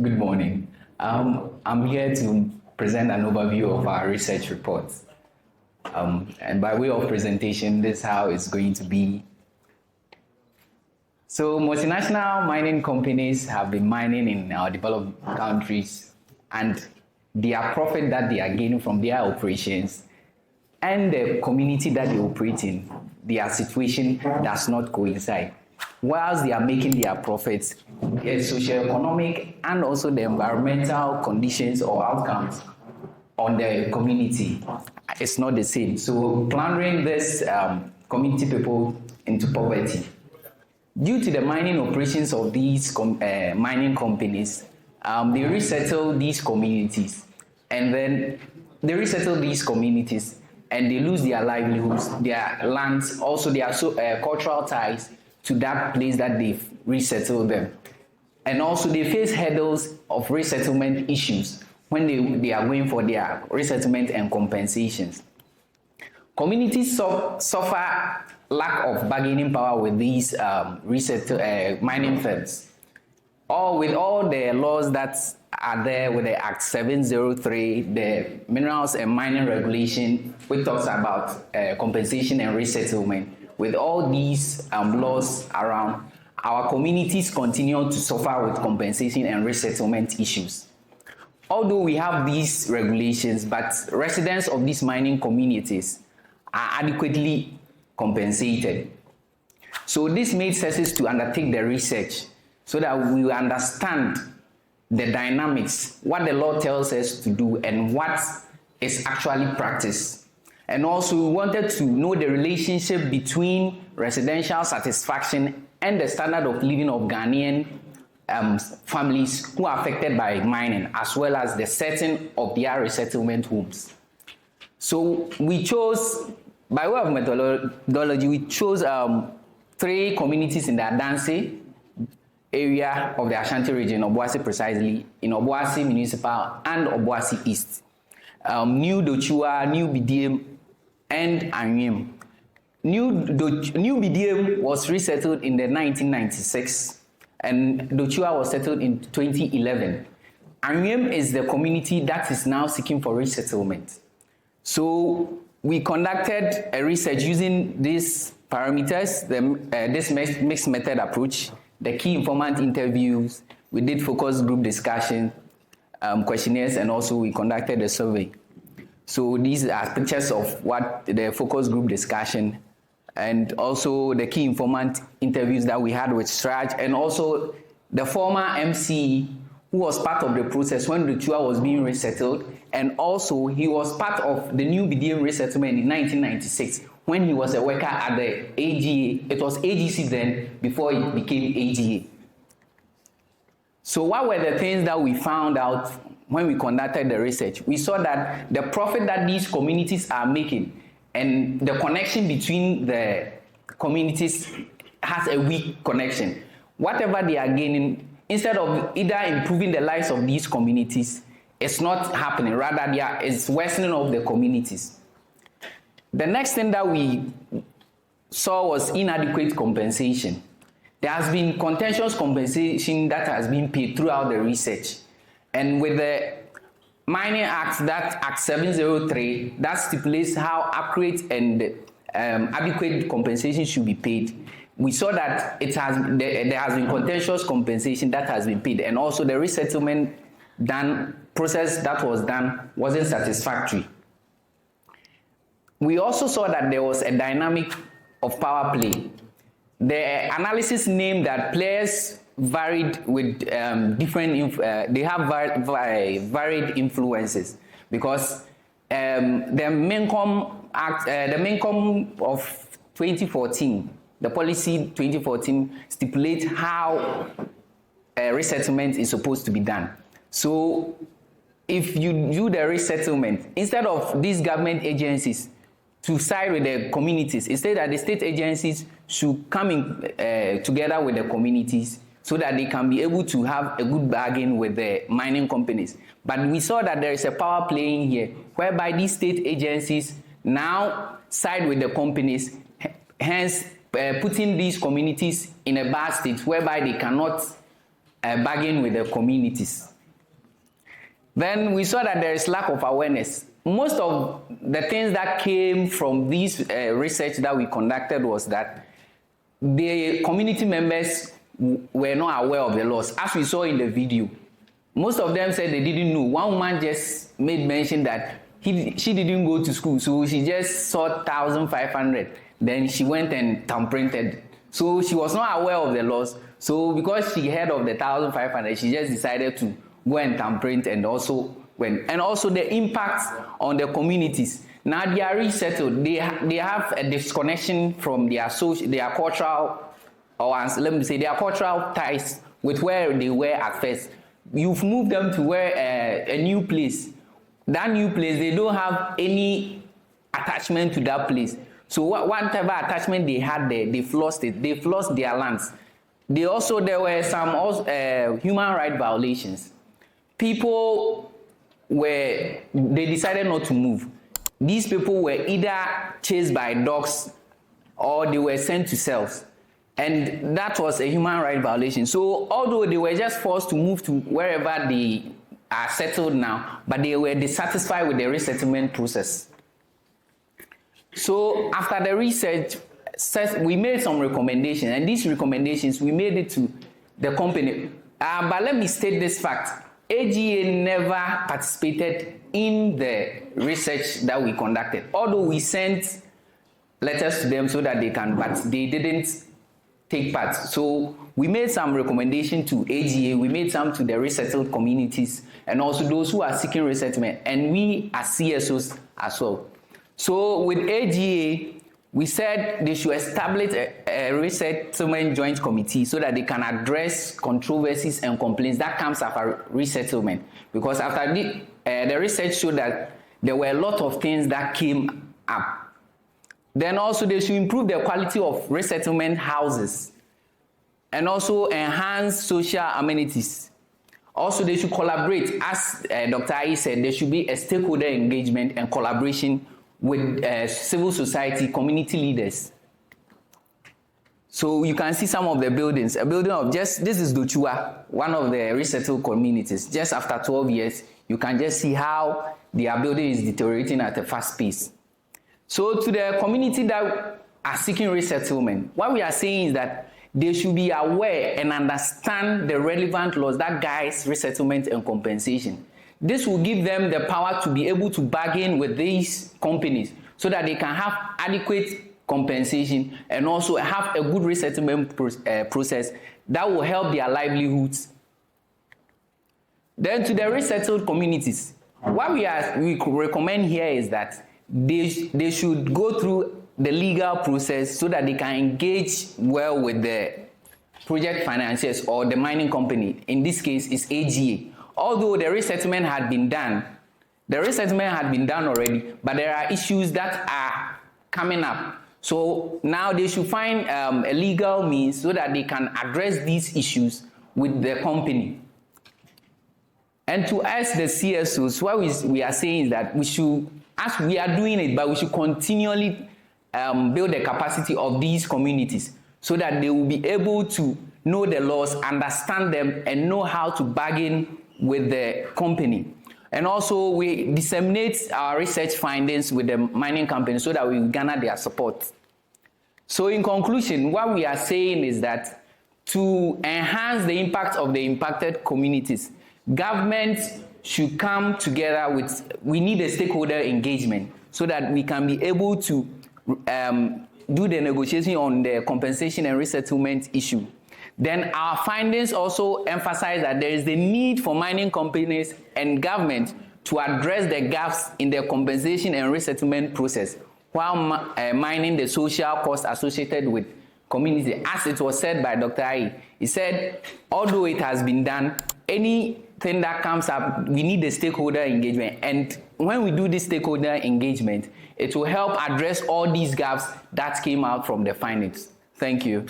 Good morning. I'm here to present an overview of our research report. And by way of presentation, this is how it's going to be. So multinational mining companies have been mining in our developed countries, and their profit that they are gaining from their operations and the community that they operate in, their situation does not coincide. Whilst they are making their profits, the socio-economic and also the environmental conditions or outcomes on the community is not the same. So plundering this community people into poverty. Due to the mining operations of these mining companies, they resettle these communities, and then they resettle these communities and they lose their livelihoods, their lands, also their cultural ties to that place that they've resettled them. And also they face hurdles of resettlement issues when they are going for their resettlement and compensations. Communities suffer lack of bargaining power with these mining firms, or with all the laws that are there with the Act 703, the Minerals and Mining Regulation, which talks about compensation and resettlement. With all these laws around, our communities continue to suffer with compensation and resettlement issues. Although we have these regulations, but residents of these mining communities are adequately compensated. So this made CeSIS to undertake the research so that we will understand the dynamics, what the law tells us to do and what is actually practiced. And also we wanted to know the relationship between residential satisfaction and the standard of living of Ghanaian families who are affected by mining, as well as the setting of their resettlement homes. So we chose, by way of methodology, we chose 3 communities in the Adanse area of the Ashanti region, Obuasi precisely, in Obuasi Municipal and Obuasi East. New Dochua, New Bidiem, and Anaane. New Bidiem was resettled in the 1996, and Dochua was settled in 2011. Anaane is the community that is now seeking for resettlement. So we conducted a research using these parameters, this mixed method approach, the key informant interviews, we did focus group discussion, questionnaires, and also we conducted a survey. So these are pictures of what the focus group discussion and also the key informant interviews that we had with Straj, and also the former MC who was part of the process when Dochua was being resettled, and also he was part of the New Bidiem resettlement in 1996 when he was a worker at the AGA. It was AGC then before it became AGA. So what were the things that we found out when we conducted the research? We saw that the profit that these communities are making and the connection between the communities has a weak connection. Whatever they are gaining, instead of either improving the lives of these communities, it's not happening. Rather, it's worsening of the communities. The next thing that we saw was inadequate compensation. There has been contentious compensation that has been paid throughout the research. And with the Mining Act, that Act 703, that stipulates how accurate and adequate compensation should be paid. We saw that there has been contentious compensation that has been paid, and also the resettlement process that was done wasn't satisfactory. We also saw that there was a dynamic of power play. The analysis named that players varied with they have varied influences, because the Maincom Act, the Maincom of 2014, the policy 2014 stipulates how resettlement is supposed to be done. So if you do the resettlement, instead of these government agencies to side with the communities, instead that the state agencies should come in together with the communities so that they can be able to have a good bargain with the mining companies. But we saw that there is a power playing here, whereby these state agencies now side with the companies, hence putting these communities in a bad state whereby they cannot bargain with the communities. Then we saw that there is lack of awareness. Most of the things that came from this research that we conducted was that the community members were not aware of the laws, as we saw in the video. Most of them said they didn't know. One woman just made mention that she didn't go to school, so she just saw 1,500. Then she went and thumb printed. So she was not aware of the laws. So because she heard of the 1,500, she just decided to go and thumb print, and also the impact on the communities. Now they are resettled. They have a disconnection from their cultural, or let me say, their cultural ties with where they were at first. You've moved them to where a new place. That new place, they don't have any attachment to that place. So whatever attachment they had there, they've lost it. They've lost their lands. There were some human rights violations. People they decided not to move. These people were either chased by dogs or they were sent to cells. And that was a human rights violation. So although they were just forced to move to wherever they are settled now, but they were dissatisfied with the resettlement process. So after the research, we made some recommendations, and these recommendations, we made it to the company. But let me state this fact. AGA never participated in the research that we conducted. Although we sent letters to them so that they can, but they didn't take part. So we made some recommendation to AGA, we made some to the resettled communities, and also those who are seeking resettlement, and we as CSOs as well. So with AGA, we said they should establish a resettlement joint committee so that they can address controversies and complaints that comes after resettlement. Because after the research showed that there were a lot of things that came up. Then also they should improve the quality of resettlement houses and also enhance social amenities. Also, they should collaborate. As Dr. Ayi said, there should be a stakeholder engagement and collaboration with civil society, community leaders. So you can see some of the buildings. A building of this is Dochua, one of the resettled communities. Just after 12 years, you can just see how their building is deteriorating at a fast pace. So to the community that are seeking resettlement, what we are saying is that they should be aware and understand the relevant laws that guides resettlement and compensation. This will give them the power to be able to bargain with these companies so that they can have adequate compensation and also have a good resettlement process that will help their livelihoods. Then to the resettled communities, what we recommend here is that they should go through the legal process so that they can engage well with the project financiers or the mining company. In this case, it's AGA. Although the resettlement had been done already, but there are issues that are coming up. So now they should find a legal means so that they can address these issues with the company. And to us, the CSOs, what we are saying is that we should, as we are doing it, but we should continually build the capacity of these communities so that they will be able to know the laws, understand them, and know how to bargain with the company. And also we disseminate our research findings with the mining company so that we garner their support. So in conclusion, what we are saying is that to enhance the impact of the impacted communities, government should come together we need a stakeholder engagement so that we can be able to do the negotiation on the compensation and resettlement issue. Then our findings also emphasize that there is the need for mining companies and government to address the gaps in the compensation and resettlement process while mining the social costs associated with community. As it was said by Dr. Ayi, he said, although it has been done, anything that comes up, we need the stakeholder engagement. And when we do this stakeholder engagement, it will help address all these gaps that came out from the findings. Thank you.